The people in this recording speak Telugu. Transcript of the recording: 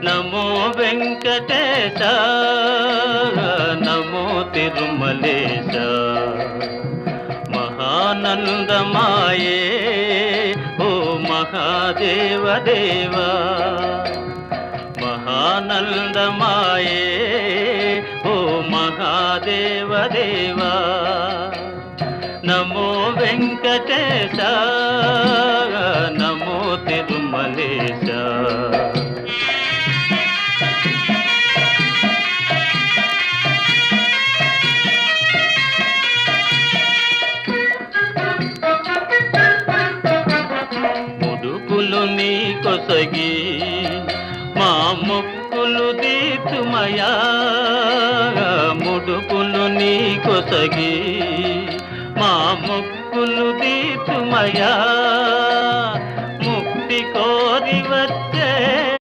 నమో వెంకటేశ, నమో తిరుమలేశ. మహానందమాయే ఓ మహాదేవ దేవా, మహానందమాయే ఓ మహాదేవ దేవా. నమో వెంకటేశ, నమో తిరుమలేశ. ముడుపులు నీ కొసగి మా మొక్కులు తీర్చుమయా, ముడుపులు నీ కొసగి మా మొక్కులు తీర్చుమయా.